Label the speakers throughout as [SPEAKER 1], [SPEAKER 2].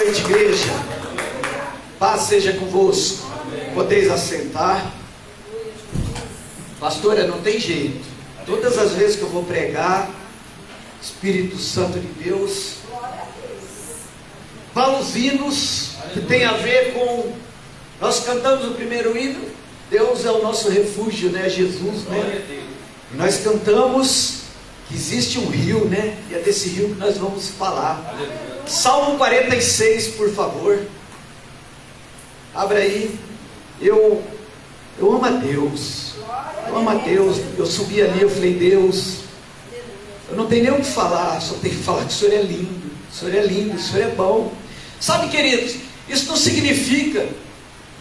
[SPEAKER 1] noite, igreja. Paz seja convosco. Podeis assentar. Pastora, não tem jeito. Todas as vezes que eu vou pregar, Espírito Santo de Deus fala os hinos que tem a ver com... Nós cantamos o primeiro hino, Deus é o nosso refúgio, né? Jesus, né? E nós cantamos que existe um rio, né? E é desse rio que nós vamos falar. Salmo 46, por favor. Abra aí. Eu amo a Deus. Eu amo a Deus. Eu subi ali, eu falei, Deus, eu não tenho nem o que falar, só tenho que falar que o Senhor é lindo. O Senhor é lindo, o Senhor é bom. Sabe, queridos, isso não significa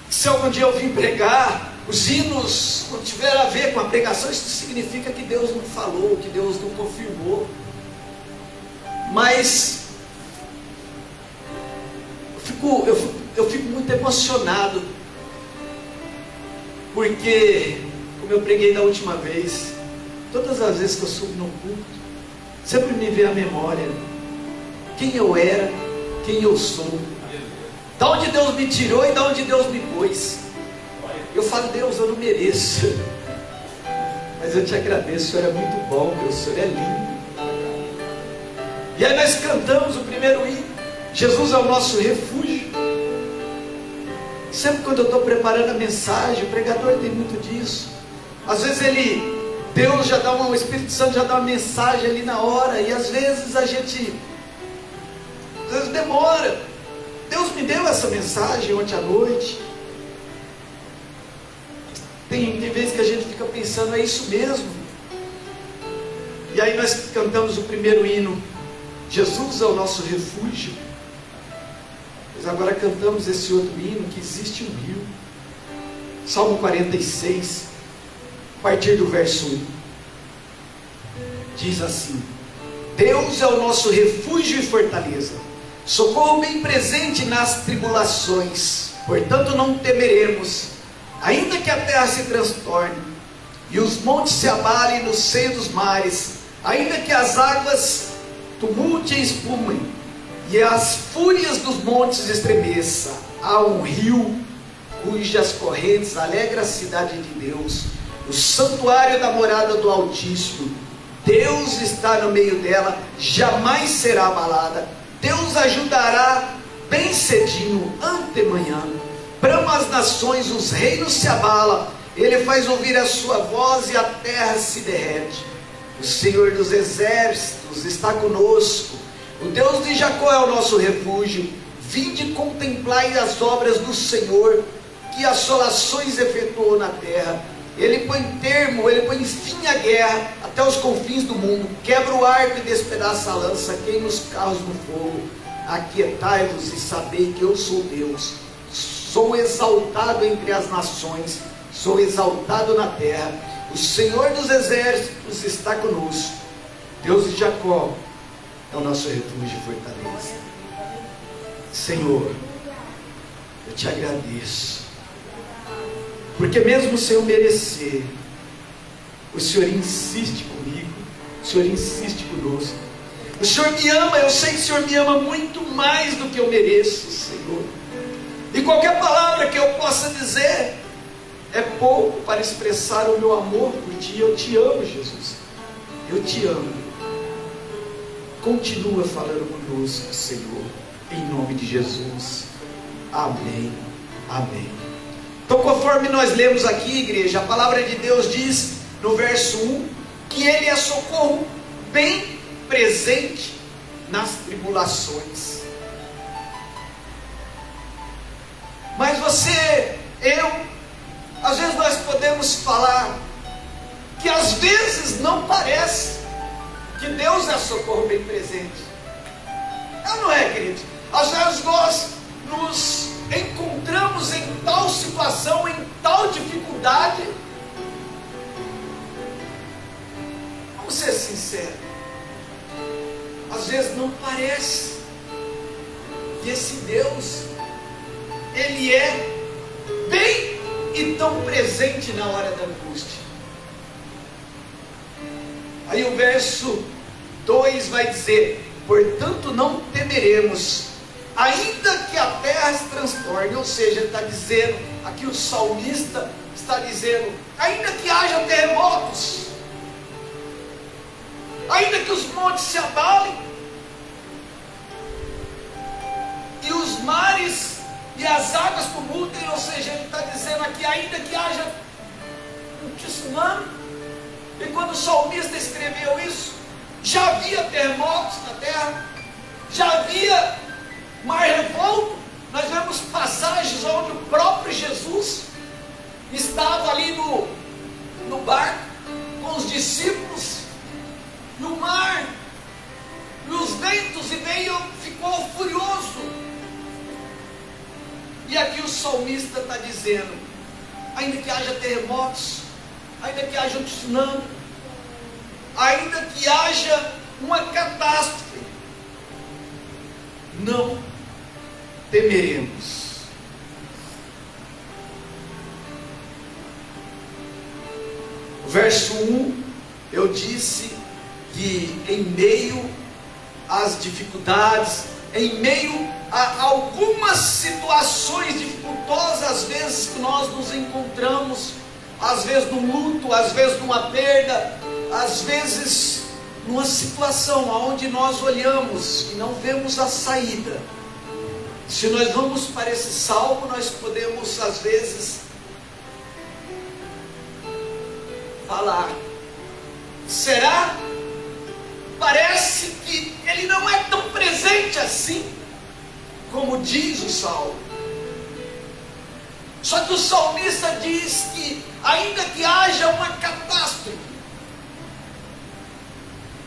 [SPEAKER 1] que se algum dia eu vim pregar, os hinos não tiver a ver com a pregação, isso significa que Deus não falou, que Deus não confirmou. Mas eu fico muito emocionado, porque, como eu preguei da última vez, todas as vezes que eu subo no culto, sempre me vem à memória quem eu era, quem eu sou, da onde Deus me tirou e da onde Deus me pôs. Eu falo, Deus, eu não mereço, mas eu te agradeço, o Senhor é muito bom, Deus, o Senhor é lindo. E aí nós cantamos o primeiro hino, Jesus é o nosso refúgio. Sempre quando eu estou preparando a mensagem, o pregador tem muito disso. Às vezes Deus já dá o Espírito Santo já dá uma mensagem ali na hora, e às vezes às vezes demora. Deus me deu essa mensagem ontem à noite. Tem vezes que a gente fica pensando, é isso mesmo? E aí nós cantamos o primeiro hino, Jesus é o nosso refúgio. Mas agora cantamos esse outro hino, que existe um rio. Salmo 46, a partir do verso 1. Diz assim: Deus é o nosso refúgio e fortaleza, socorro bem presente nas tribulações. Portanto não temeremos, ainda que a terra se transtorne, e os montes se abalem no seio dos mares, ainda que as águas tumultem e espumem, e as fúrias dos montes estremeça. Há um rio cujas correntes alegra a cidade de Deus, o santuário da morada do Altíssimo. Deus está no meio dela, jamais será abalada. Deus ajudará bem cedinho, antemanhã. Brama as nações, os reinos se abalam, Ele faz ouvir a sua voz e a terra se derrete. O Senhor dos exércitos está conosco, o Deus de Jacó é o nosso refúgio. Vinde contemplai as obras do Senhor, que assolações efetuou na terra. Ele põe termo, Ele põe fim à guerra até os confins do mundo. Quebra o arco e despedaça a lança, queima os carros no fogo. Aquietai-vos e sabei que eu sou Deus. Sou exaltado entre as nações, sou exaltado na terra. O Senhor dos exércitos está conosco. Deus de Jacó é o nosso refúgio e fortaleza. Senhor, eu te agradeço, porque mesmo sem eu merecer, o Senhor insiste comigo, o Senhor insiste conosco. O Senhor me ama, eu sei que o Senhor me ama muito mais do que eu mereço, Senhor. E qualquer palavra que eu possa dizer é pouco para expressar o meu amor por Ti. Eu te amo, Jesus, eu te amo. Continua falando conosco, Senhor, em nome de Jesus. Amém, amém. Então, conforme nós lemos aqui, igreja, a palavra de Deus diz no verso 1 que Ele é socorro bem presente nas tribulações. Mas você, às vezes nós podemos falar que às vezes não parece que Deus é socorro bem presente. Não é, querido? Às vezes nós nos encontramos em tal situação, em tal dificuldade. Vamos ser sinceros, às vezes não parece que esse Deus, Ele é bem e tão presente na hora da angústia. Aí o verso 2 vai dizer: portanto não temeremos, ainda que a terra se transtorne, ou seja, ele está dizendo, aqui o salmista está dizendo, ainda que haja terremotos, ainda que os montes se abalem, e os mares e as águas tumultem, ou seja, ele está dizendo aqui, ainda que haja um tsunami. E quando o salmista escreveu isso, já havia terremotos na terra, já havia mar revolto. Nós vemos passagens onde o próprio Jesus estava ali no barco com os discípulos, e o mar e os ventos, e ficou furioso. E aqui o salmista está dizendo, ainda que haja terremotos, ainda que haja um tsunami, ainda que haja uma catástrofe, não temeremos. O verso 1, eu disse que em meio às dificuldades, em meio a algumas situações dificultosas, às vezes que nós nos encontramos, às vezes num luto, às vezes numa perda, às vezes numa situação onde nós olhamos e não vemos a saída. Se nós vamos para esse salmo, nós podemos às vezes falar, será? Parece que ele não é tão presente assim, como diz o salmo. Só que o salmista diz que, ainda que haja uma catástrofe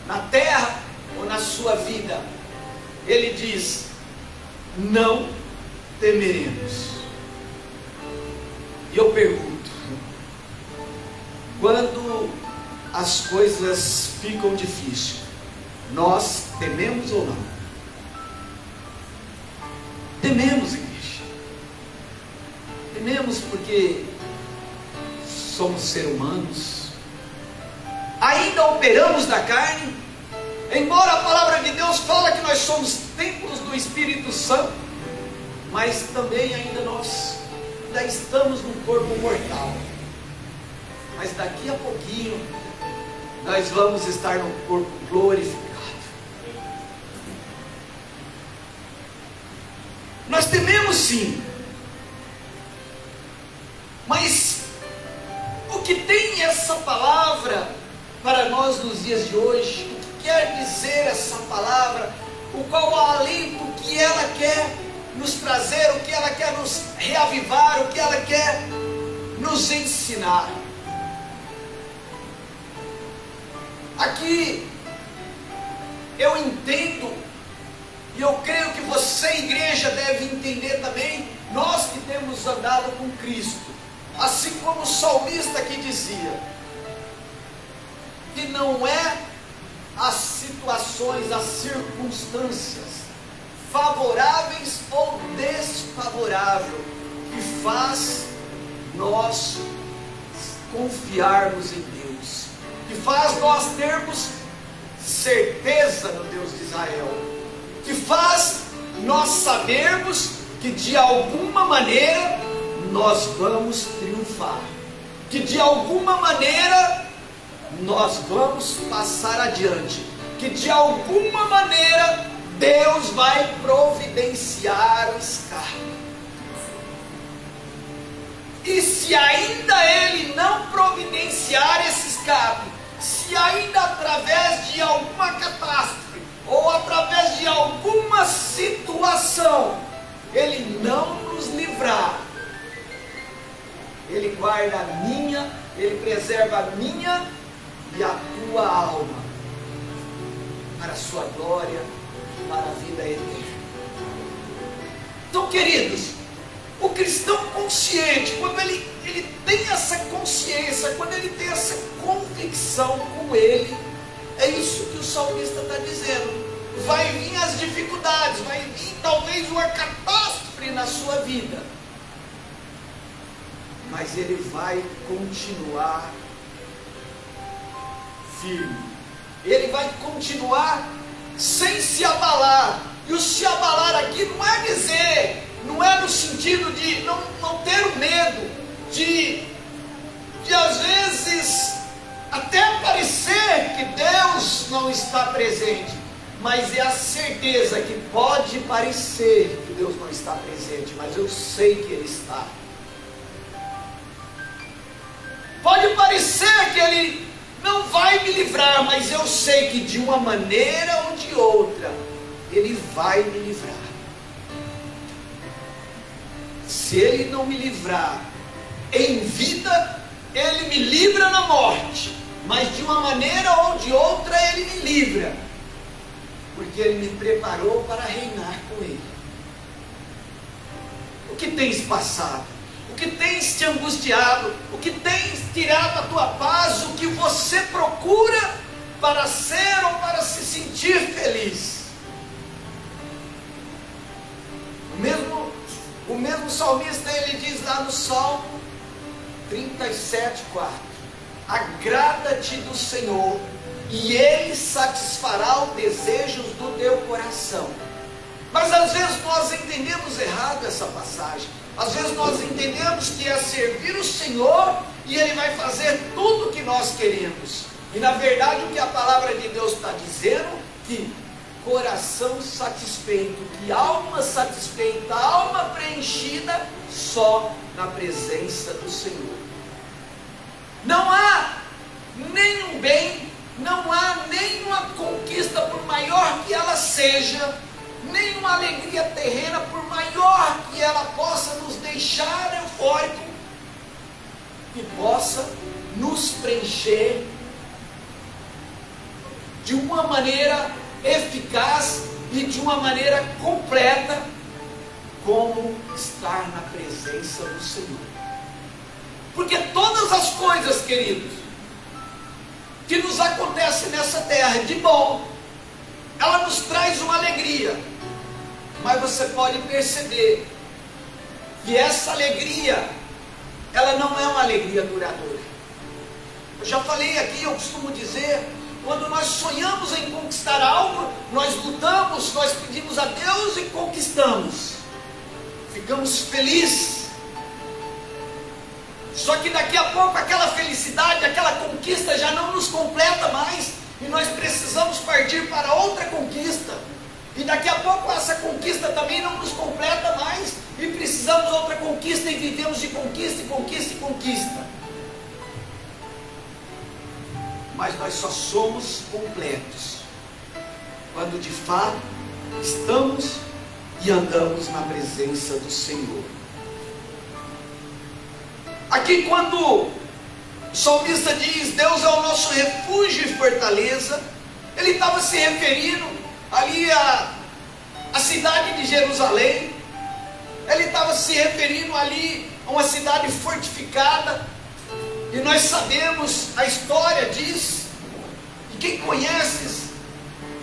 [SPEAKER 1] na terra ou na sua vida, ele diz, não temeremos. E eu pergunto, quando as coisas ficam difíceis, nós tememos ou não? Tememos, igreja. Tememos porque somos seres humanos, ainda operamos da carne, embora a palavra de Deus fala que nós somos templos do Espírito Santo, mas também ainda estamos num corpo mortal. Mas daqui a pouquinho nós vamos estar num corpo glorificado. Nós tememos sim, mas o que tem essa palavra para nós nos dias de hoje, o que quer dizer essa palavra, o qual alento que ela quer nos trazer, o que ela quer nos reavivar, o que ela quer nos ensinar. Aqui eu entendo, e eu creio que você, igreja, deve entender também, nós que temos andado com Cristo, assim como o salmista que dizia, que não é as situações, as circunstâncias favoráveis ou desfavoráveis que faz nós confiarmos em Deus, que faz nós termos certeza no Deus de Israel, que faz nós sabermos que de alguma maneira nós vamos triunfar, que de alguma maneira nós vamos passar adiante, que de alguma maneira Deus vai providenciar o escape. E se ainda Ele não providenciar esse escape, se ainda através de alguma catástrofe, ou através de alguma situação, Ele não nos livrar, Ele guarda a minha, Ele preserva a minha e a tua alma, para a sua glória, para a vida eterna. Então, queridos, o cristão consciente, quando ele tem essa consciência, quando ele tem essa convicção com ele, é isso que o salmista está dizendo. Vai vir as dificuldades, vai vir talvez uma catástrofe na sua vida, mas ele vai continuar firme, ele vai continuar sem se abalar, E o se abalar aqui não é dizer, não é no sentido de não ter o medo, de às vezes até parecer que Deus não está presente, mas é a certeza que pode parecer que Deus não está presente, mas eu sei que Ele está. Pode parecer que Ele não vai me livrar, mas eu sei que de uma maneira ou de outra, Ele vai me livrar. Se Ele não me livrar em vida, Ele me livra na morte, mas de uma maneira ou de outra Ele me livra, porque Ele me preparou para reinar com Ele. O que tens passado? O que tens te angustiado? O que tens tirado a tua paz? O que você procura para ser ou para se sentir feliz? O mesmo salmista, ele diz lá no Salmo 37:4: agrada-te do Senhor, e Ele satisfará os desejos do teu coração. Mas às vezes nós entendemos errado essa passagem. Às vezes nós entendemos que é servir o Senhor e Ele vai fazer tudo o que nós queremos. E na verdade o que a palavra de Deus está dizendo, que coração satisfeito, que alma satisfeita, alma preenchida, só na presença do Senhor. Não há nenhum bem, não há nenhuma conquista, por maior que ela seja, nenhuma alegria terrena, por maior que ela possa nos deixar eufórico, que possa nos preencher de uma maneira eficaz e de uma maneira completa, como estar na presença do Senhor. Porque todas as coisas, queridos, que nos acontecem nessa terra de bom, ela nos traz uma alegria, mas você pode perceber que essa alegria, ela não é uma alegria duradoura. Eu já falei aqui, eu costumo dizer, quando nós sonhamos em conquistar algo, nós lutamos, nós pedimos a Deus e conquistamos, ficamos felizes. Só que daqui a pouco aquela felicidade, aquela conquista já não nos completa mais, e nós precisamos partir para outra conquista. E daqui a pouco essa conquista também não nos completa mais, e precisamos de outra conquista, e vivemos de conquista, e conquista, e conquista. Mas nós só somos completos quando de fato estamos e andamos na presença do Senhor. Aqui quando o salmista diz, Deus é o nosso refúgio e fortaleza, ele estava se referindo ali à cidade de Jerusalém, ele estava se referindo ali a uma cidade fortificada, e nós sabemos, a história diz, e quem conhece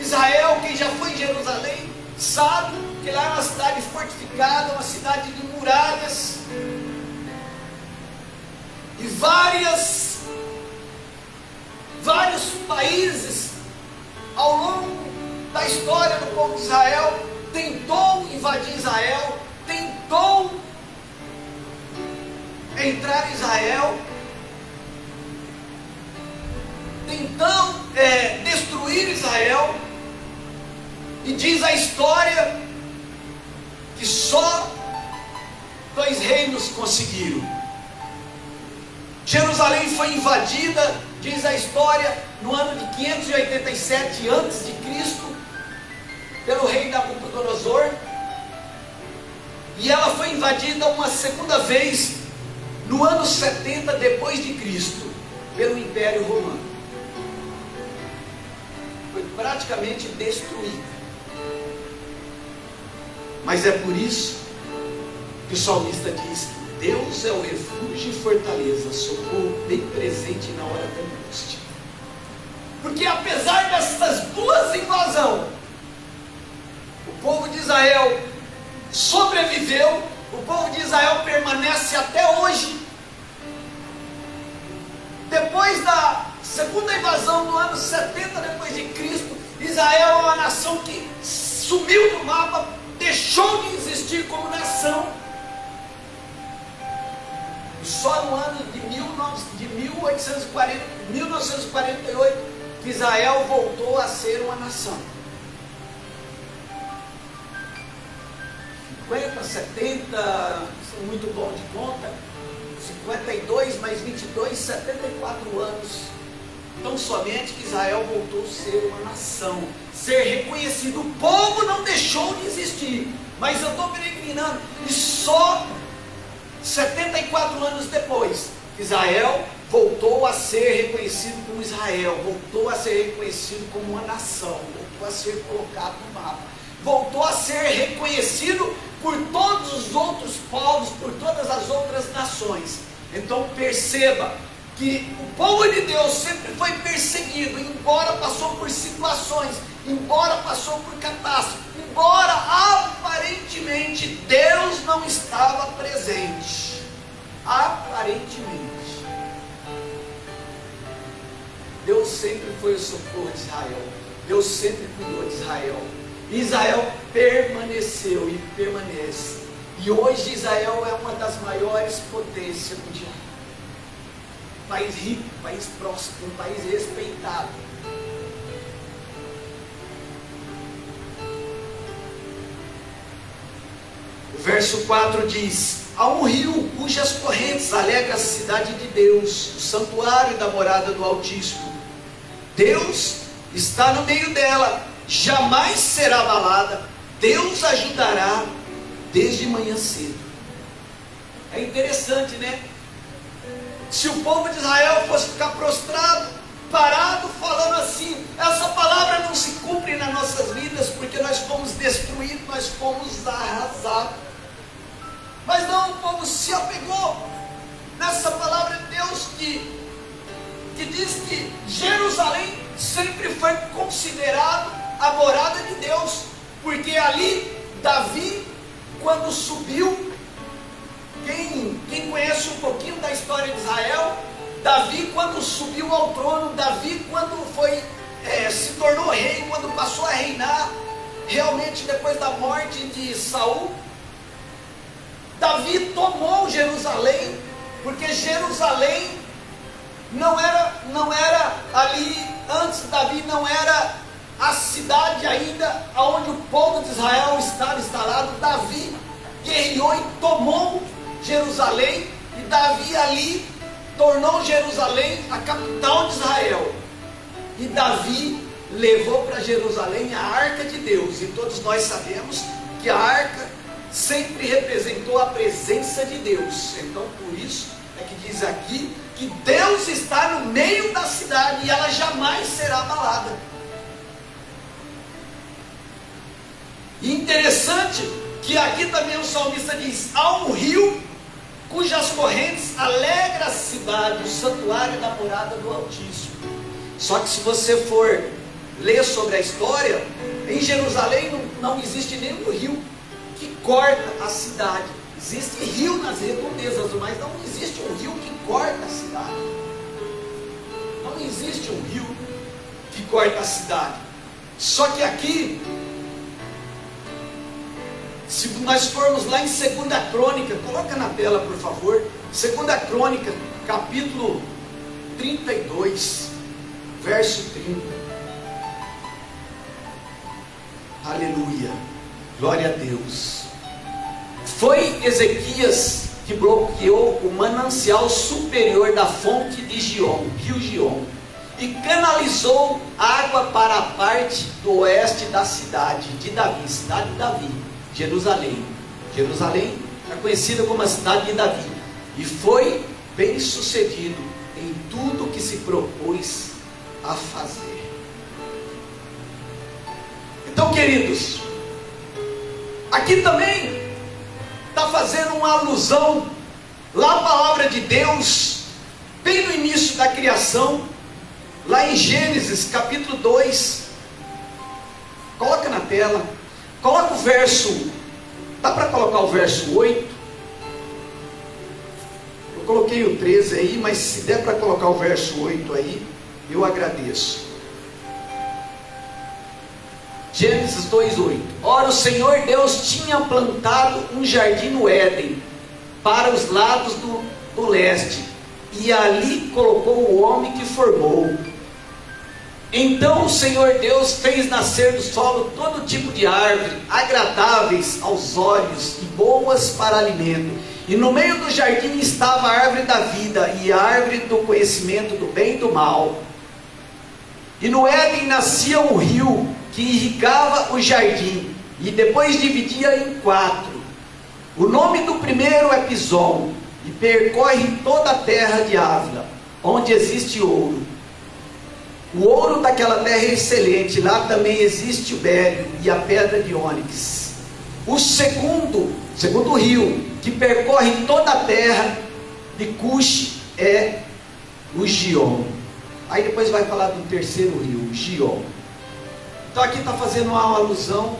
[SPEAKER 1] Israel, quem já foi em Jerusalém, sabe que lá é uma cidade fortificada, uma cidade de muralhas, e vários países ao longo da história do povo de Israel tentou invadir Israel, tentou entrar em Israel, tentou destruir Israel, e diz a história que só 2 reinos conseguiram. Jerusalém foi invadida, diz a história, no ano de 587 a.C., pelo rei Nabucodonosor, e ela foi invadida uma segunda vez, no ano 70 depois de Cristo, pelo Império Romano. Foi praticamente destruída. Mas é por isso que o salmista diz que Deus é o refúgio e fortaleza, socorro bem presente na hora da angústia. Porque apesar dessas 2 invasões, o povo de Israel sobreviveu, o povo de Israel permanece até hoje. Depois da segunda invasão no ano 70 depois de Cristo, Israel é uma nação que sumiu do mapa, deixou de existir como nação. E só no ano de 1948 que Israel voltou a ser uma nação. 50, 70, sou muito bom de conta, 52 mais 22, 74 anos. Tão somente que Israel voltou a ser uma nação, ser reconhecido. O povo não deixou de existir, mas eu estou peregrinando, e só 74 anos depois, Israel voltou a ser reconhecido como Israel, voltou a ser reconhecido como uma nação, voltou a ser colocado no mapa, voltou a ser reconhecido por todos os outros povos, por todas as outras nações. Então perceba que o povo de Deus sempre foi perseguido, embora passou por situações, embora passou por catástrofes, embora aparentemente Deus não estava presente. Aparentemente Deus sempre foi o socorro de Israel, Deus sempre cuidou de Israel. Israel permaneceu e permanece, e hoje Israel é uma das maiores potências mundiais. País rico, país próspero, um país respeitado. O verso 4 diz: há um rio cujas correntes alegra a cidade de Deus, o santuário da morada do Altíssimo. Deus está no meio dela, jamais será abalada. Deus ajudará desde manhã cedo. É interessante, né? Se o povo de Israel fosse ficar prostrado, parado, falando assim, essa palavra não se cumpre nas nossas vidas, porque nós fomos destruídos, nós fomos arrasados. Mas não, o povo se apegou nessa palavra de Deus que diz que Jerusalém sempre foi considerado a morada de Deus, porque ali Davi, quando subiu, quem conhece um pouquinho da história de Israel, Davi quando subiu ao trono, Davi quando se tornou rei, quando passou a reinar, realmente depois da morte de Saul, Davi tomou Jerusalém, porque Jerusalém não era ali, antes Davi não era a cidade ainda onde o povo de Israel estava instalado. Davi guerreou e tomou Jerusalém, e Davi ali tornou Jerusalém a capital de Israel, e Davi levou para Jerusalém a arca de Deus, e todos nós sabemos que a arca sempre representou a presença de Deus. Então por isso é que diz aqui que Deus está no meio da cidade e ela jamais será abalada. E interessante que aqui também o salmista diz: há um rio cujas correntes alegra a cidade, o santuário da morada do Altíssimo. Só que se você for ler sobre a história, em Jerusalém não existe nenhum rio que corta a cidade. Existe rio nas redondezas, mas não existe um rio que corta a cidade. Não existe um rio que corta a cidade. Só que aqui, se nós formos lá em 2 Crônica, coloca na tela por favor, 2 Crônica, capítulo 32, verso 30. Aleluia, glória a Deus. Foi Ezequias que bloqueou o manancial superior da fonte de Gion, rio Gion, e canalizou água para a parte do oeste da cidade de Davi, cidade de Davi, Jerusalém. Jerusalém é conhecida como a cidade de Davi, e foi bem sucedido em tudo que se propôs a fazer. Então, queridos, aqui também está fazendo uma alusão lá a palavra de Deus, bem no início da criação, lá em Gênesis capítulo 2. Coloca na tela, coloca o verso, dá para colocar o verso 8? Eu coloquei o 13 aí, mas se der para colocar o verso 8 aí, eu agradeço. Gênesis 2:8. Ora, o Senhor Deus tinha plantado um jardim no Éden, para os lados do leste, e ali colocou o homem que formou. Então o Senhor Deus fez nascer do solo todo tipo de árvore, agradáveis aos olhos e boas para alimento. E no meio do jardim estava a árvore da vida e a árvore do conhecimento do bem e do mal. E no Éden nascia um rio que irrigava o jardim, e depois dividia em 4. O nome do primeiro é Pison, e percorre toda a terra de Ávila, onde existe ouro. O ouro daquela terra é excelente, lá também existe o bélio e a pedra de ônix. O segundo rio, que percorre toda a terra de Cush, é o Gion. Aí depois vai falar do terceiro rio, Gion. Então aqui está fazendo uma alusão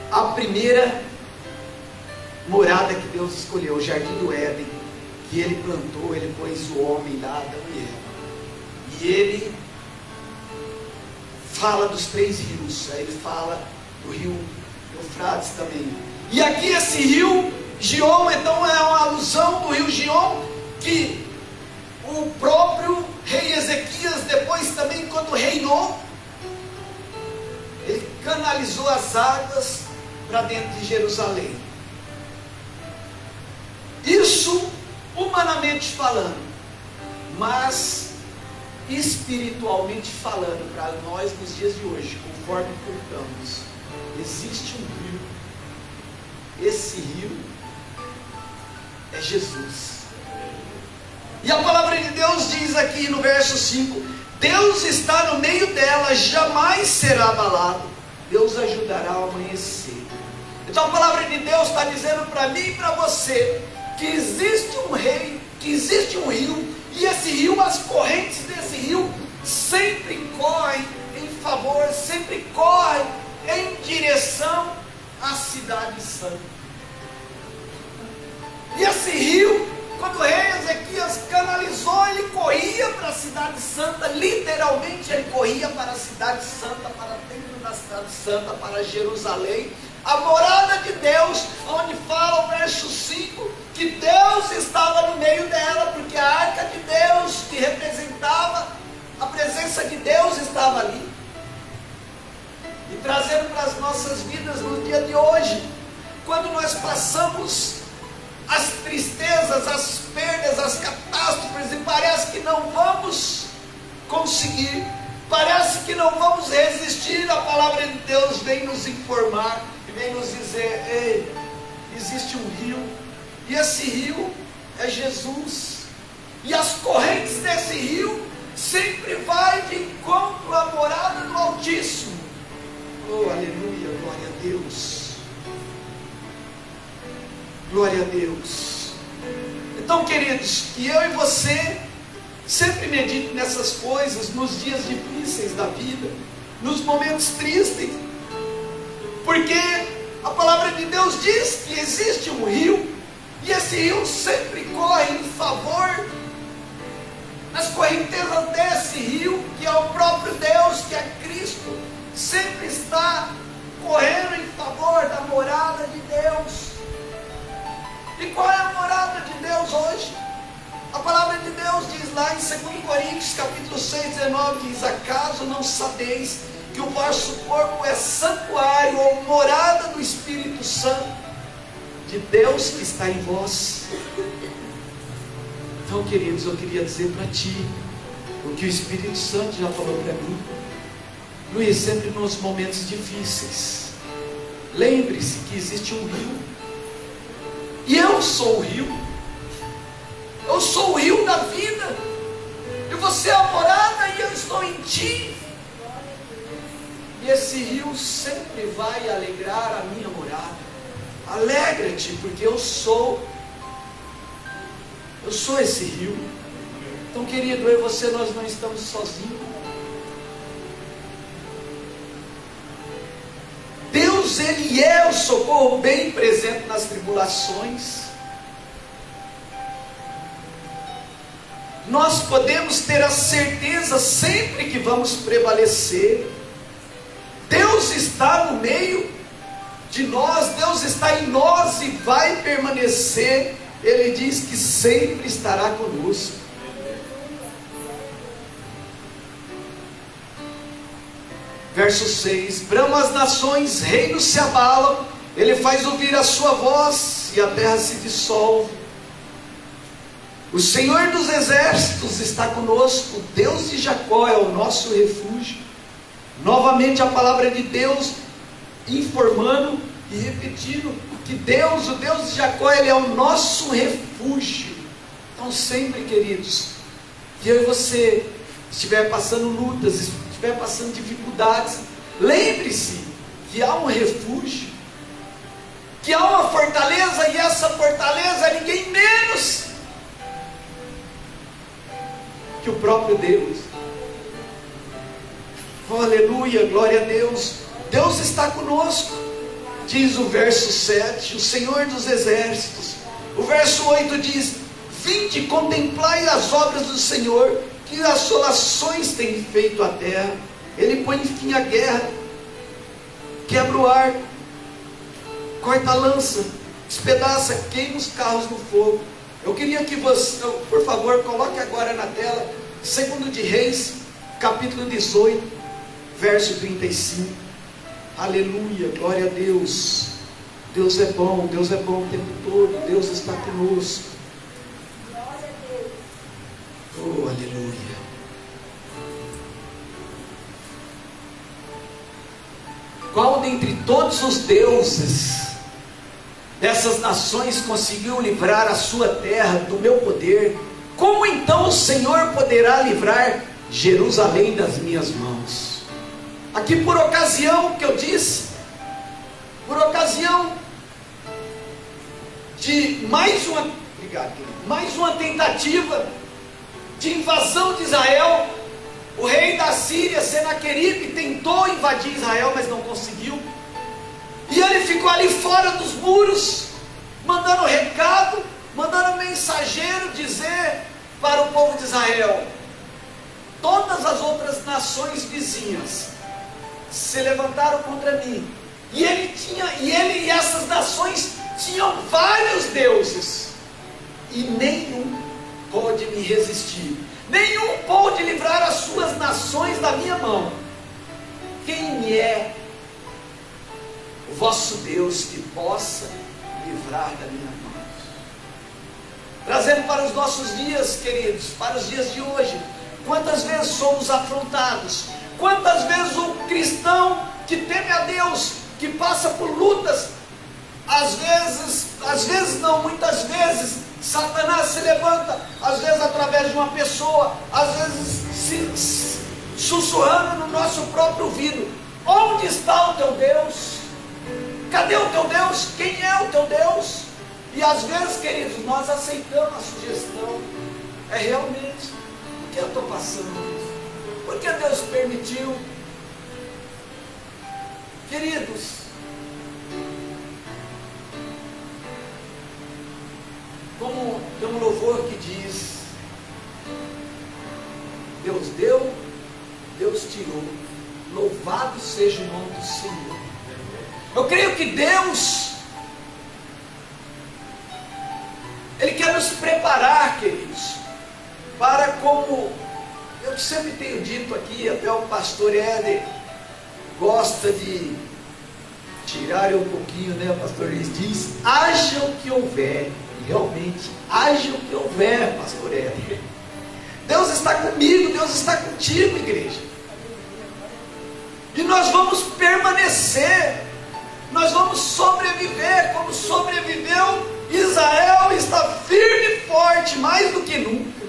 [SPEAKER 1] à primeira morada que Deus escolheu, o jardim do Éden, que ele plantou, ele pôs o homem lá, Adão e Eva. E ele fala dos 3 rios, aí ele fala do rio Eufrates também. E aqui esse rio Gion, então, é uma alusão do rio Gion, que o próprio rei Ezequias, depois também quando reinou, ele canalizou as águas para dentro de Jerusalém. Isso humanamente falando, mas espiritualmente falando, para nós nos dias de hoje, conforme contamos, existe um rio. Esse rio é Jesus. E a palavra de Deus diz aqui no verso 5: Deus está no meio dela, jamais será abalado. Deus ajudará ao amanhecer. Então a palavra de Deus está dizendo para mim e para você que existe um rei, que existe um rio, e esse rio, as correntes desse rio sempre correm em favor, sempre correm em direção à cidade santa. E esse rio, quando o rei Ezequias canalizou, ele corria para a cidade santa, literalmente ele corria para a cidade santa, para dentro da cidade santa, para Jerusalém, a morada de Deus, onde fala o verso 5, que Deus estava no meio dela, porque a arca de Deus, que representava a presença de Deus, estava ali. E trazendo para as nossas vidas no dia de hoje, quando nós passamos as tristezas, as perdas, as catástrofes, e parece que não vamos conseguir, parece que não vamos resistir, a palavra de Deus vem nos informar, e vem nos dizer: ei, existe um rio, e esse rio é Jesus, e as correntes desse rio sempre vai de encontro à morada do Altíssimo. Oh, aleluia, glória a Deus. Glória a Deus. Então, queridos, que eu e você sempre medite nessas coisas, nos dias difíceis da vida, nos momentos tristes, porque a palavra de Deus diz que existe um rio, e esse rio sempre corre em favor, nas correntezas desse rio, que é o próprio Deus, que é Cristo, sempre está correndo em favor da morada de Deus. E qual é a morada de Deus hoje? A palavra de Deus diz lá em 2 Coríntios capítulo 6, 19, diz: acaso não sabeis que o vosso corpo é santuário ou morada do Espírito Santo de Deus que está em vós? Então, queridos, eu queria dizer para ti o que o Espírito Santo já falou para mim. Luiz, sempre nos momentos difíceis, lembre-se que existe um rio. E eu sou o rio. Eu sou o rio da vida. E você é a morada e eu estou em ti. E esse rio sempre vai alegrar a minha morada. Alegra-te, porque eu sou esse rio. Então, querido, eu e você, nós não estamos sozinhos. Deus, Ele é o socorro bem presente nas tribulações. nós podemos ter a certeza sempre que vamos prevalecer. Deus está no meio de nós, Deus está em nós e vai permanecer. Ele diz que sempre estará conosco. Verso 6: brama as nações, reinos se abalam, Ele faz ouvir a sua voz e a terra se dissolve. O Senhor dos exércitos está conosco, Deus de Jacó é o nosso refúgio. Novamente a palavra de Deus informando e repetindo que Deus, o Deus de Jacó, Ele é o nosso refúgio. Então sempre, queridos, que eu e você estiver passando lutas, estiver passando dificuldades, lembre-se que há um refúgio, que há uma fortaleza, e essa fortaleza é ninguém menos que o próprio Deus. Oh, aleluia, glória a Deus. Deus está conosco, diz o verso 7, o Senhor dos exércitos. O verso 8 diz: vinde, contemplai as obras do Senhor, que assolações tem feito a terra. Ele põe fim à guerra, quebra o arco, corta a lança, despedaça, queima os carros no fogo. Eu queria que você, por favor, coloque agora na tela 2 de Reis, capítulo 18, verso 35. Aleluia, glória a Deus. Deus é bom o tempo todo, Deus está conosco. Oh, aleluia. Qual dentre todos os deuses dessas nações conseguiu livrar a sua terra do meu poder? Como então o Senhor poderá livrar Jerusalém das minhas mãos? Aqui, por ocasião que eu disse, por ocasião de mais uma tentativa de invasão de Israel, o rei da Síria, Senaqueribe, tentou invadir Israel, mas não conseguiu. E ele ficou ali fora dos muros, mandando recado, mandando mensageiro dizer para o povo de Israel: todas as outras nações vizinhas se levantaram contra mim. E ele e essas nações tinham vários deuses, e nenhum pôde me resistir, nenhum pôde livrar as suas nações da minha mão. Quem é o vosso Deus que possa livrar da minha mão? Trazendo para os nossos dias, queridos, para os dias de hoje, quantas vezes somos afrontados, quantas vezes um cristão que teme a Deus, que passa por lutas, às vezes não, muitas vezes, Satanás se levanta, às vezes através de uma pessoa, às vezes sussurrando no nosso próprio ouvido: onde está o teu Deus? Cadê o teu Deus? Quem é o teu Deus? E às vezes, queridos, nós aceitamos a sugestão: é realmente, por que eu estou passando isso? Por que Deus permitiu? Queridos, como tem um louvor que diz: Deus deu, Deus tirou, louvado seja o nome do Senhor. Eu creio que Deus, Ele quer nos preparar, queridos, para, como eu sempre tenho dito aqui, até o pastor Éder gosta de tirar um pouquinho, né? O pastor Luiz diz: haja o que houver. E realmente, haja o que houver, pastor Éder. Deus está comigo, Deus está contigo, igreja. E nós vamos permanecer, nós vamos sobreviver, como sobreviveu Israel. Está firme e forte, mais do que nunca.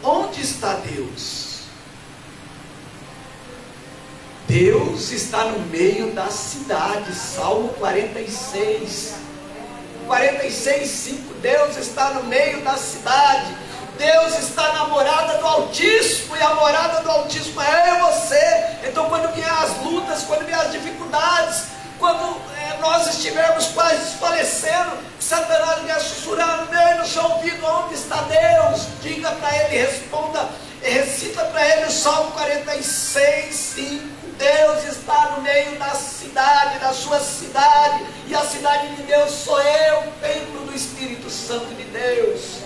[SPEAKER 1] Onde está Deus? Deus está no meio da cidade. Salmo 46, 5, Deus está no meio da cidade. Deus está na morada do Altíssimo, e a morada do Altíssimo é eu e você. Então, quando vier as lutas, quando vier as dificuldades, quando nós estivermos quase desfalecendo, Satanás vai sussurrar no meio do seu ouvido: onde está Deus? Diga para ele, responda, recita para ele o Salmo 46, 5. Deus está no meio da cidade, da sua cidade, e a cidade de Deus sou eu, o templo do Espírito Santo de Deus.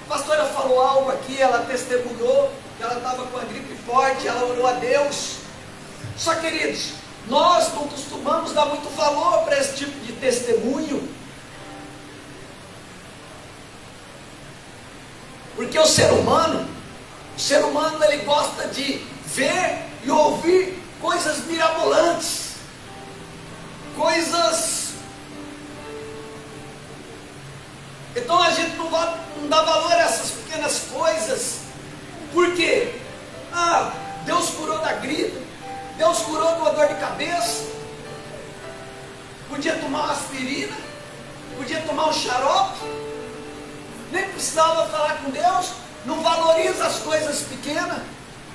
[SPEAKER 1] A pastora falou algo aqui, ela testemunhou que ela estava com a gripe forte, ela orou a Deus. Só, queridos, nós não costumamos dar muito valor para esse tipo de testemunho, porque o ser humano ele gosta de ver e ouvir coisas mirabolantes, coisas. Então a gente não dá valor a essas pequenas coisas. Por quê? Deus curou da gripe, Deus curou de uma dor de cabeça, podia tomar uma aspirina, podia tomar um xarope, nem precisava falar com Deus. Não valoriza as coisas pequenas,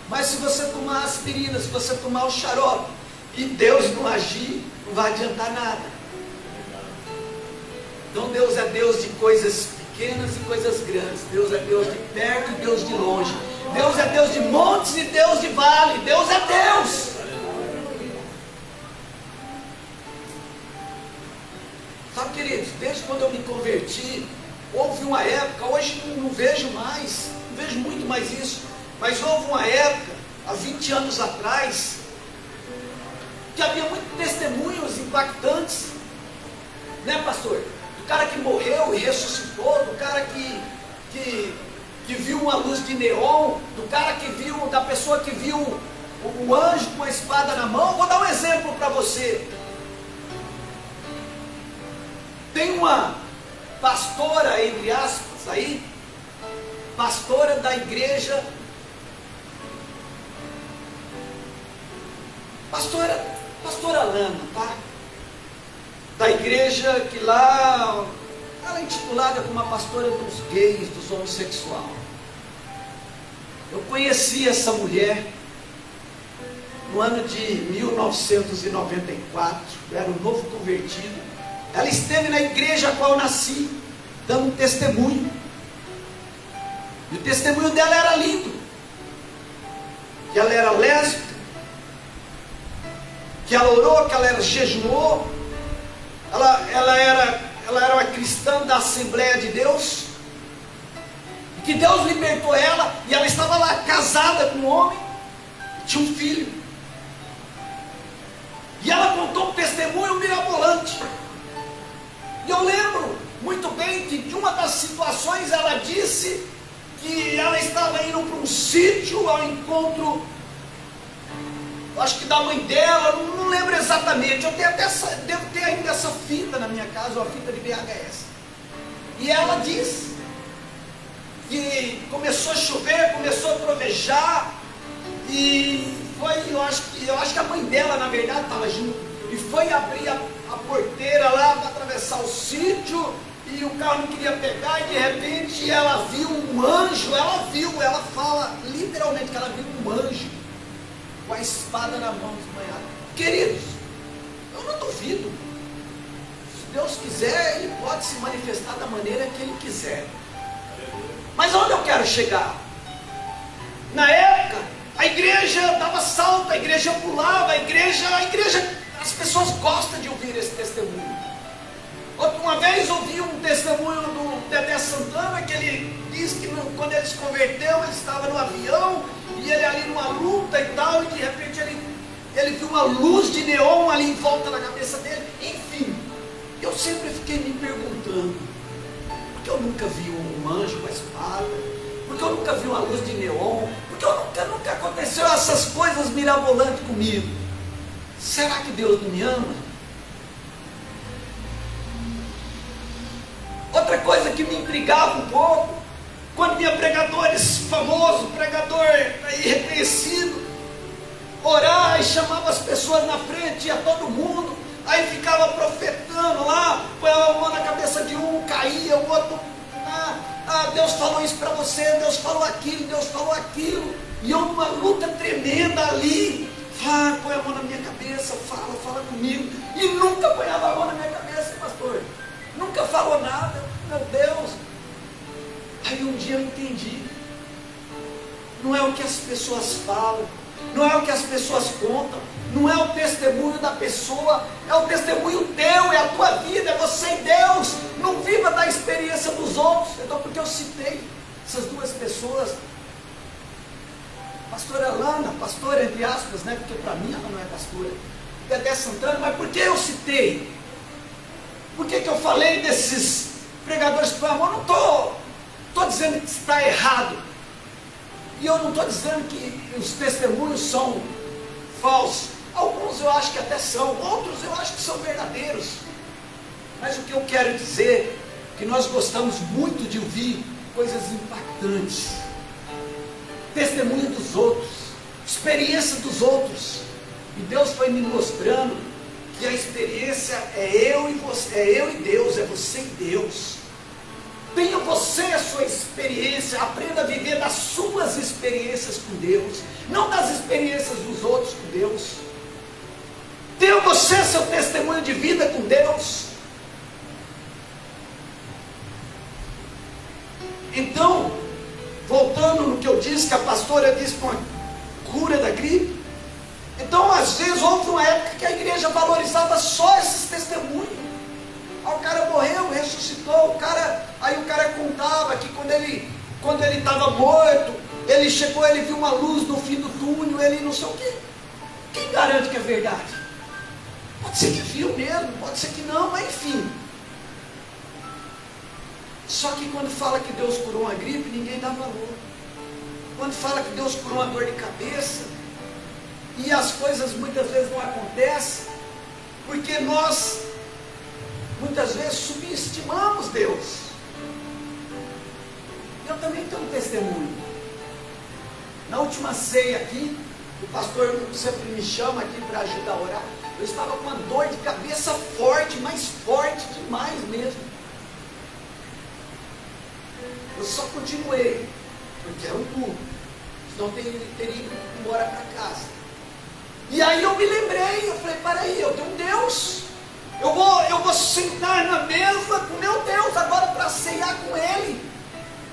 [SPEAKER 1] mas se você tomar aspirina, se você tomar o xarope, e Deus não agir, não vai adiantar nada. Então Deus é Deus de coisas pequenas e coisas grandes. Deus é Deus de perto e Deus de longe. Deus é Deus de montes e Deus de vale. Deus é Deus. Sabe, queridos, desde quando eu me converti, houve uma época, hoje não vejo mais, não vejo muito mais isso, mas houve uma época, há 20 anos atrás, que havia muitos testemunhos impactantes, né, pastor? Do cara que morreu e ressuscitou, do cara que viu uma luz de neon, do cara que viu, da pessoa que viu o anjo com a espada na mão. Vou dar um exemplo para você. Tem uma pastora, entre aspas, aí, pastora da igreja, pastora Lana, tá? Da igreja que lá, ela é intitulada como a pastora dos gays, dos homossexuais. Eu conheci essa mulher no ano de 1994, eu era um novo convertido. Ela esteve na igreja a qual eu nasci, dando um testemunho. E o testemunho dela era lindo. Que ela era lésbica, que ela orou, que ela era jejuou. Ela era uma cristã da Assembleia de Deus. E que Deus libertou ela, e ela estava lá casada com um homem, tinha um filho. E ela contou um testemunho mirabolante. E eu lembro muito bem que de uma das situações ela disse que ela estava indo para um sítio ao encontro, acho que da mãe dela, não lembro exatamente. Eu tenho devo ter ainda essa fita na minha casa, uma fita de VHS. E ela disse que começou a chover, começou a trovejar, e foi, eu acho que a mãe dela, na verdade, estava junto, e foi abrir a porteira lá para atravessar o sítio, e o carro não queria pegar, e de repente ela viu um anjo. Ela fala literalmente que ela viu um anjo com a espada na mão, desmanhada. Queridos, eu não duvido. Se Deus quiser, Ele pode se manifestar da maneira que Ele quiser. Mas onde eu quero chegar? Na época, a igreja dava salto, a igreja pulava, a igreja, as pessoas gostam de ouvir esse testemunho. Uma vez ouvi um testemunho do Dedé Santana, que ele disse que quando ele se converteu, ele estava no avião, e ele ali numa luta e tal, e de repente ele viu uma luz de neon ali em volta da cabeça dele. Enfim, eu sempre fiquei me perguntando, por que eu nunca vi um anjo com a espada? Por que eu nunca vi uma luz de neon? Por que nunca aconteceu essas coisas mirabolantes comigo? Será que Deus não me ama? Outra coisa que me intrigava um pouco, quando via pregadores famosos, pregador aí reconhecido, orar e chamava as pessoas na frente, ia todo mundo, aí ficava profetando lá, põe a mão na cabeça de um, caía, o outro, Deus falou isso para você, Deus falou aquilo, e eu numa luta tremenda ali, vai, põe a mão na minha cabeça, fala comigo. E nunca ponhava a mão na minha cabeça, pastor. Nunca falou nada, meu Deus. Aí um dia eu entendi. Não é o que as pessoas falam, não é o que as pessoas contam, não é o testemunho da pessoa, é o testemunho teu, é a tua vida, é você e Deus. Não viva da experiência dos outros. Então, porque eu citei essas duas pessoas, pastora Alana, pastora entre aspas, né? Porque para mim ela não é pastora, Dedé Santana, mas por que eu citei? Por que eu falei desses pregadores que amor? Eu não estou dizendo que está errado, e eu não estou dizendo que os testemunhos são falsos. Alguns eu acho que até são, outros eu acho que são verdadeiros. Mas o que eu quero dizer é que nós gostamos muito de ouvir coisas impactantes, testemunho dos outros, experiência dos outros. E Deus foi me mostrando que a experiência é eu e você, é eu e Deus, é você e Deus. Tenha você a sua experiência, aprenda a viver das suas experiências com Deus, não das experiências dos outros com Deus. Tenha você seu testemunho de vida com Deus. Então, voltando no que eu disse, que a pastora disse com a cura da gripe. Então, às vezes, houve uma época que a igreja valorizava só esses testemunhos. Aí o cara morreu, ressuscitou, aí o cara contava que quando ele estava morto, ele chegou, ele viu uma luz no fim do túnel, ele não sei o quê. Quem garante que é verdade? Pode ser que viu mesmo, pode ser que não, mas enfim. Só que quando fala que Deus curou uma gripe, ninguém dá valor. Quando fala que Deus curou uma dor de cabeça, e as coisas muitas vezes não acontecem, porque nós muitas vezes subestimamos Deus. Eu também tenho um testemunho. Na última ceia aqui, o pastor sempre me chama aqui para ajudar a orar. Eu estava com uma dor de cabeça forte, mas forte demais mesmo. Eu só continuei, porque era um culto, senão teria ido embora para casa. E aí eu me lembrei, eu falei, peraí, eu tenho um Deus, eu vou sentar na mesa com meu Deus agora para ceiar com Ele.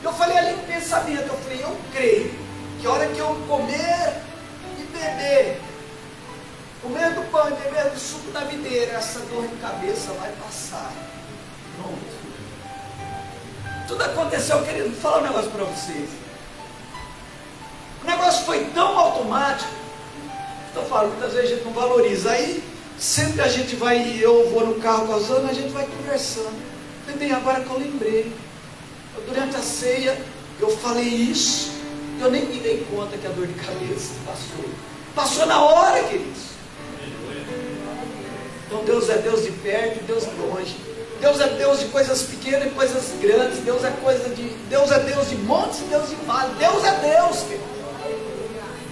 [SPEAKER 1] Eu falei ali no pensamento, eu falei, eu creio que a hora que eu comer e beber, comer do pão e beber do suco da videira, essa dor de cabeça vai passar. Pronto. Tudo aconteceu, querido. Vou falar um negócio para vocês. O negócio foi tão automático. Estou falando, muitas vezes a gente não valoriza. Aí, sempre a gente vai, eu vou no carro com a Zana, a gente vai conversando. Falei, bem, agora que eu lembrei. Durante a ceia, eu falei isso. Eu nem me dei conta que a dor de cabeça passou. Passou na hora, queridos. Então Deus é Deus de perto e Deus de longe. Deus é Deus de coisas pequenas e coisas grandes. Deus é Deus de montes e Deus de vales. Deus é Deus, querido.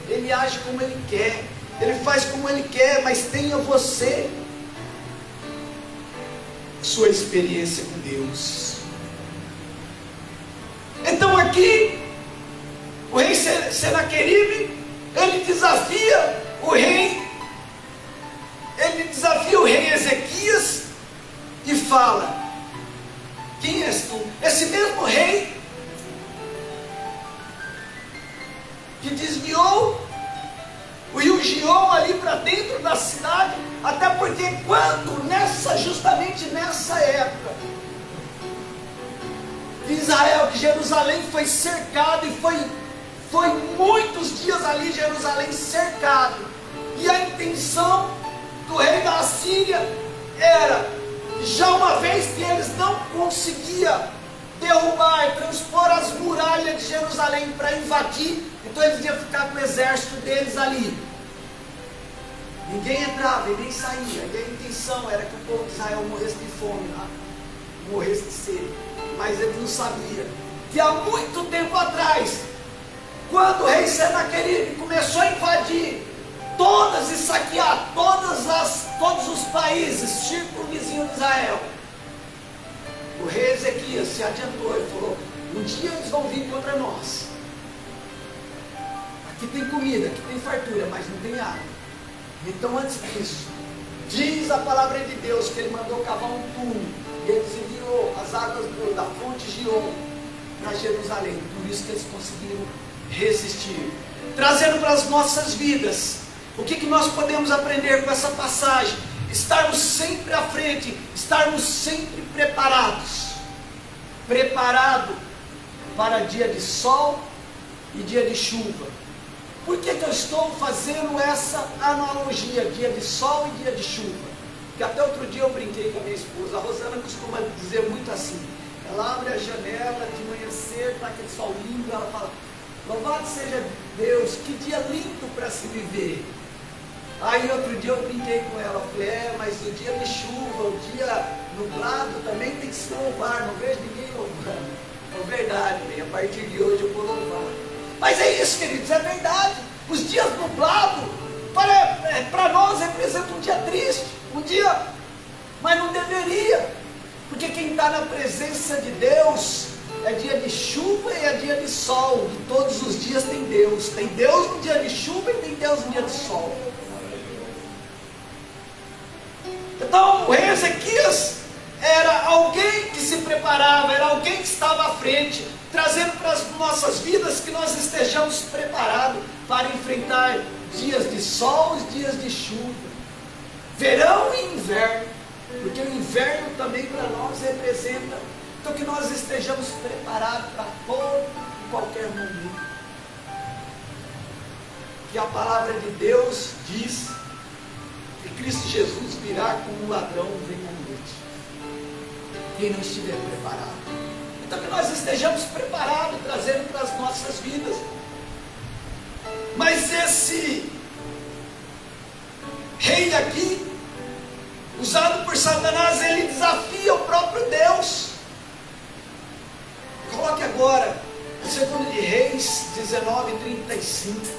[SPEAKER 1] Ele age como Ele quer. Ele faz como Ele quer. Mas tenha você sua experiência com Deus. Então aqui, o rei Senaqueribe, ele desafia o rei Ezequias e fala, quem és tu? Esse mesmo rei que desviou o rio Gion ali para dentro da cidade, até porque justamente nessa época, que Israel, que Jerusalém foi cercado, e foi muitos dias ali Jerusalém cercado, e a intenção do rei da Assíria era, já uma vez que eles não conseguiam derrubar, transpor as muralhas de Jerusalém para invadir, então eles iam ficar com o exército deles ali. Ninguém entrava, ninguém saía, e a intenção era que o povo de Israel morresse de fome lá, morresse de sede. Mas eles não sabiam que há muito tempo atrás, quando o rei Senaqueribe começou a invadir todas e saquear todos os países circunvizinhos de Israel, o rei Ezequias se adiantou e falou, um dia eles vão vir contra nós. Aqui tem comida, aqui tem fartura, mas não tem água. Então, antes disso, diz a palavra de Deus que ele mandou cavar um túmulo, e ele enviou as águas da fonte Gion para Jerusalém. Por isso que eles conseguiram resistir. Trazendo para as nossas vidas, o que nós podemos aprender com essa passagem? Estarmos sempre à frente, estarmos sempre preparados. Preparado para dia de sol e dia de chuva. Por que eu estou fazendo essa analogia, dia de sol e dia de chuva? Porque até outro dia eu brinquei com a minha esposa, a Rosana costuma dizer muito assim, ela abre a janela de manhã cedo, está aquele sol lindo, ela fala, louvado seja Deus, que dia lindo para se viver. Aí outro dia eu brinquei com ela, falei, mas o dia de chuva, o dia nublado também tem que se louvar, não vejo ninguém louvando. É verdade, bem, a partir de hoje eu vou louvar. Mas é isso, queridos, é verdade. Os dias nublados, para nós representam um dia triste, um dia, mas não deveria, porque quem está na presença de Deus, é dia de chuva e é dia de sol, e todos os dias tem Deus no dia de chuva e tem Deus no dia de sol. Então o rei Ezequias era alguém que se preparava, era alguém que estava à frente, trazendo para as nossas vidas que nós estejamos preparados para enfrentar dias de sol e dias de chuva, verão e inverno, porque o inverno também para nós representa, então que nós estejamos preparados para todo e qualquer momento. Que a palavra de Deus diz que Cristo Jesus virá como um ladrão vem à noite. Quem não estiver preparado, então que nós estejamos preparados, trazendo para as nossas vidas. Mas esse rei aqui, usado por Satanás, ele desafia o próprio Deus. Coloque agora, 2 de Reis 19:35.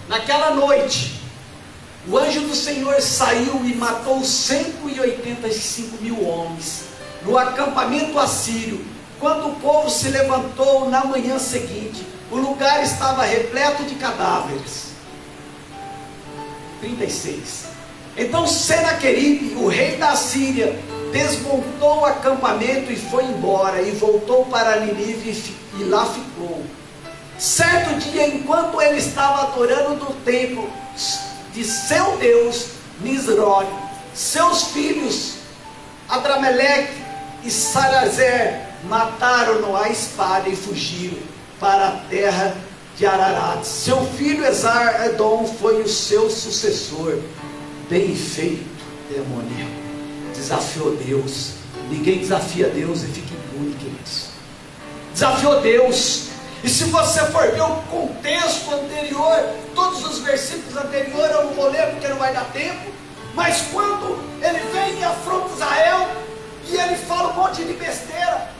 [SPEAKER 1] Naquela noite, o anjo do Senhor saiu e matou 185.000 homens no acampamento assírio. Quando o povo se levantou na manhã seguinte, o lugar estava repleto de cadáveres. 36. Então Senaqueribe, o rei da Síria, desmontou o acampamento e foi embora, e voltou para Nínive e lá ficou. Certo dia, enquanto ele estava adorando no templo de seu Deus Nisroque, seus filhos Adrameleque e Sarazer mataram-no à espada e fugiram para a terra de Ararat. Seu filho Esar-Edom foi o seu sucessor. Bem feito, demônio. Desafiou Deus. Ninguém desafia Deus e fica impune, queridos. Desafiou Deus. E se você for ver o contexto anterior, todos os versículos anteriores, eu não vou ler porque não vai dar tempo, mas quando ele vem e afronta Israel, e ele fala um monte de besteira,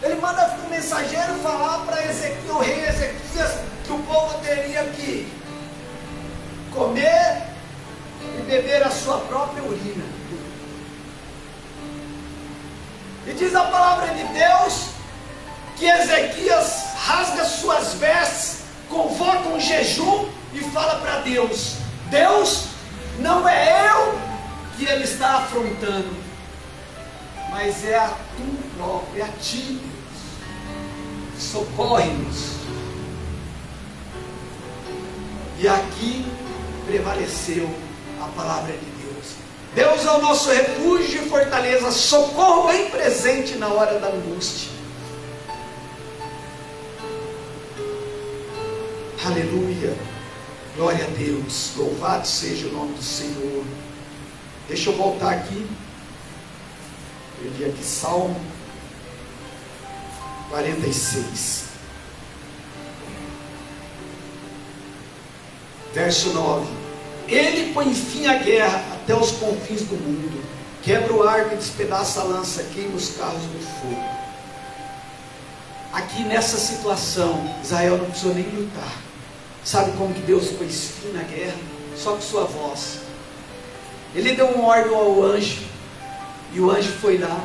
[SPEAKER 1] ele manda um mensageiro falar para o rei Ezequias, que o povo teria que comer e beber a sua própria urina. E diz a palavra de Deus, que Ezequias rasga suas vestes, convoca um jejum e fala para Deus, Deus, não é eu que ele está afrontando, mas é a tu próprio, é a ti, socorre-nos. E aqui prevaleceu a palavra de Deus. Deus é o nosso refúgio e fortaleza, socorro bem presente na hora da angústia. Aleluia, glória a Deus, louvado seja o nome do Senhor. Deixa eu voltar aqui, perdi aqui Salmo 46, verso 9. Ele põe fim à guerra até os confins do mundo, quebra o arco e despedaça a lança, queima os carros no fogo. Aqui nessa situação, Israel não precisou nem lutar. Sabe como que Deus pôs fim na guerra? Só com sua voz. Ele deu uma ordem ao anjo, e o anjo foi lá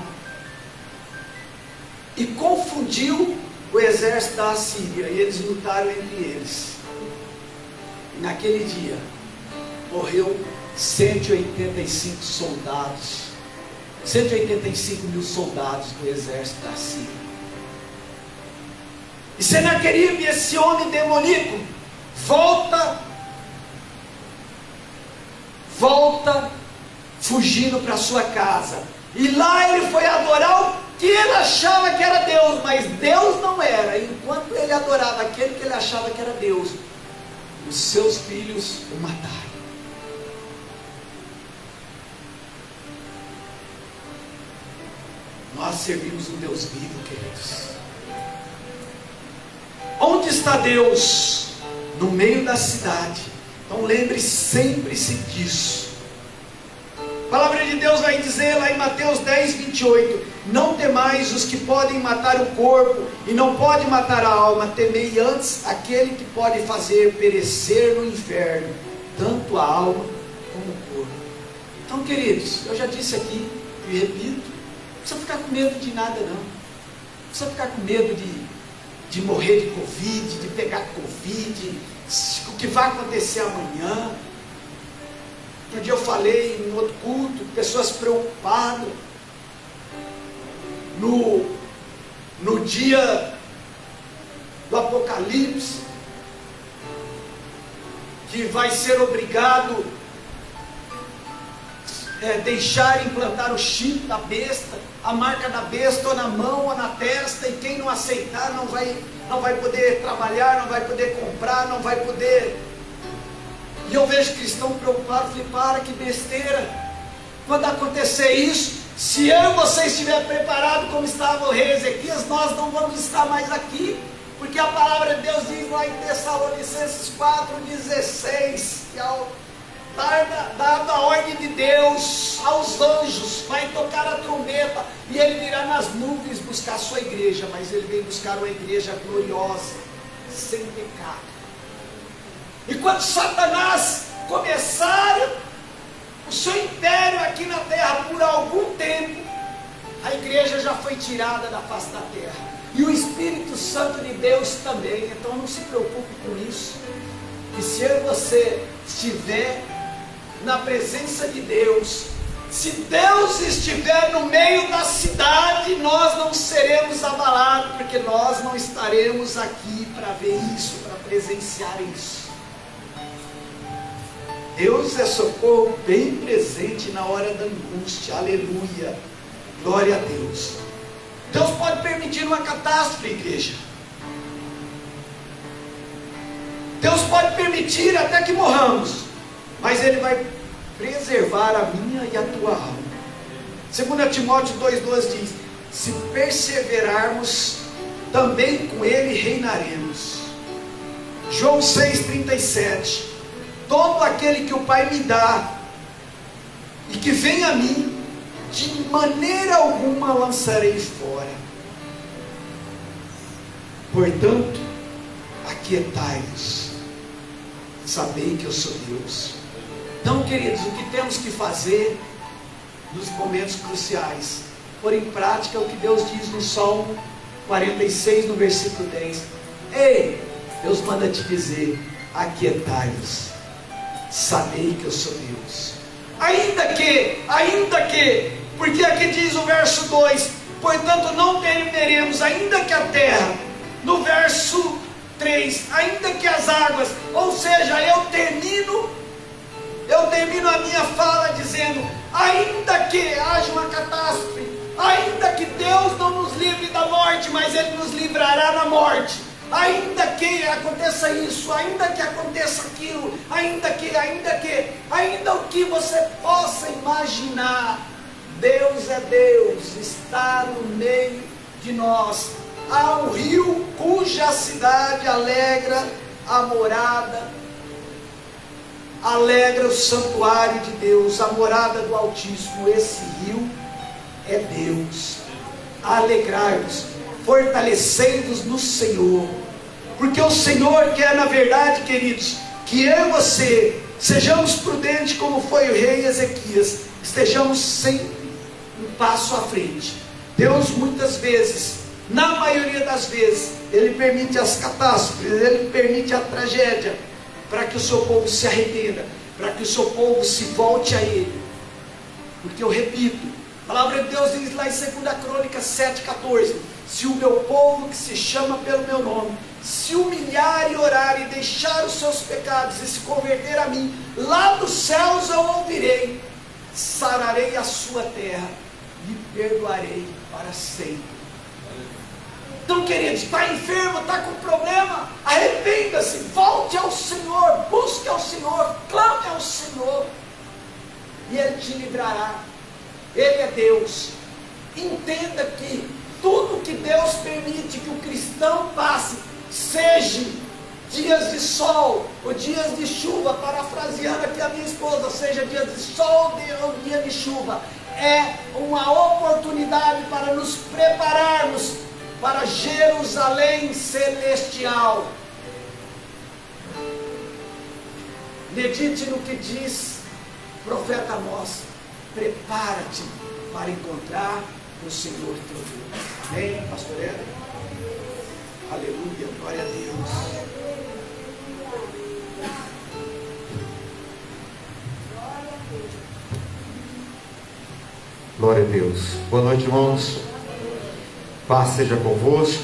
[SPEAKER 1] e confundiu o exército da Assíria, e eles lutaram entre eles. E naquele dia, morreu 185 soldados, 185 mil soldados do exército da Síria. E Senaqueribe, esse homem demoníaco, volta fugindo para sua casa. E lá ele foi adorar o que ele achava que era Deus, mas Deus não era. Enquanto ele adorava aquele que ele achava que era Deus, os seus filhos o mataram. Nós servimos um Deus vivo, queridos. Onde está Deus? No meio da cidade. Então lembre-se sempre disso. A palavra de Deus vai dizer lá em Mateus 10, 28: não temais os que podem matar o corpo e não podem matar a alma, temei antes aquele que pode fazer perecer no inferno, tanto a alma como o corpo. Então, queridos, eu já disse aqui e repito, não precisa ficar com medo de nada não. Não precisa ficar com medo de morrer de Covid, de pegar Covid, o que vai acontecer amanhã. Outro dia eu falei em outro culto, pessoas preocupadas. No dia do Apocalipse, que vai ser obrigado deixar implantar o chip da besta, a marca da besta, ou na mão ou na testa, e quem não aceitar não vai poder trabalhar, não vai poder comprar, não vai poder. E eu vejo cristão preocupado, falei, para, que besteira. Quando acontecer isso, se eu e você estiver preparado como estava o rei Ezequias, nós não vamos estar mais aqui, porque a palavra de Deus diz lá em Tessalonicenses 4,16, que ao dada a ordem de Deus aos anjos, vai tocar a trombeta, e ele virá nas nuvens buscar a sua igreja, mas ele vem buscar uma igreja gloriosa, sem pecado. E quando Satanás começar o seu império aqui na terra por algum tempo, a igreja já foi tirada da face da terra, e o Espírito Santo de Deus também. Então não se preocupe com isso. E se eu e você estiver na presença de Deus, se Deus estiver no meio da cidade, nós não seremos abalados, porque nós não estaremos aqui para ver isso, para presenciar isso. Deus é socorro bem presente na hora da angústia, aleluia, glória a Deus. Deus pode permitir uma catástrofe, igreja. Deus pode permitir até que morramos, mas Ele vai preservar a minha e a tua alma. 2 Timóteo 2,12 diz: se perseverarmos, também com Ele reinaremos. João 6,37: todo aquele que o Pai me dá e que vem a mim, de maneira alguma lançarei fora. Portanto, aquietai-vos, sabei que eu sou Deus. Então, queridos, o que temos que fazer nos momentos cruciais? Pôr em prática o que Deus diz no Salmo 46, no versículo 10. Ei, Deus manda te dizer: aquietai-vos, sabei que eu sou Deus. Ainda que, porque aqui diz o verso 2: portanto não temeremos, ainda que a terra. No verso 3, ainda que as águas. Ou seja, eu termino a minha fala dizendo: ainda que haja uma catástrofe, ainda que Deus não nos livre da morte, mas Ele nos livrará da morte. Ainda que aconteça isso, ainda que aconteça aquilo, ainda o que você possa imaginar, Deus é Deus, está no meio de nós. Há um rio cuja cidade alegra a morada, alegra o santuário de Deus, a morada do Altíssimo. Esse rio é Deus. Alegrai-vos, fortalecei-vos no Senhor, porque o Senhor quer, na verdade, queridos, que eu e você sejamos prudentes como foi o rei Ezequias, estejamos sempre um passo à frente. Deus muitas vezes, na maioria das vezes, Ele permite as catástrofes, Ele permite a tragédia, para que o seu povo se arrependa, para que o seu povo se volte a Ele. Porque eu repito, a palavra de Deus diz lá em 2 Crônicas 7,14: se o meu povo que se chama pelo meu nome se humilhar e orar e deixar os seus pecados e se converter a mim, lá dos céus eu ouvirei, sararei a sua terra e perdoarei para sempre. Então, queridos, está enfermo, está com problema, arrependa-se, volte ao Senhor, busque ao Senhor, clame ao Senhor, e Ele te livrará. Ele é Deus. Entenda que tudo que Deus permite que o cristão passe, seja dias de sol ou dias de chuva, parafraseando aqui a minha esposa, seja dia de sol ou dia de chuva, é uma oportunidade para nos prepararmos para Jerusalém celestial. Medite no que diz o profeta Amós: prepara-te para encontrar o Senhor teu Deus. Amém, pastor Éder? Aleluia, glória a Deus.
[SPEAKER 2] Glória a Deus. Boa noite, irmãos. Paz seja convosco.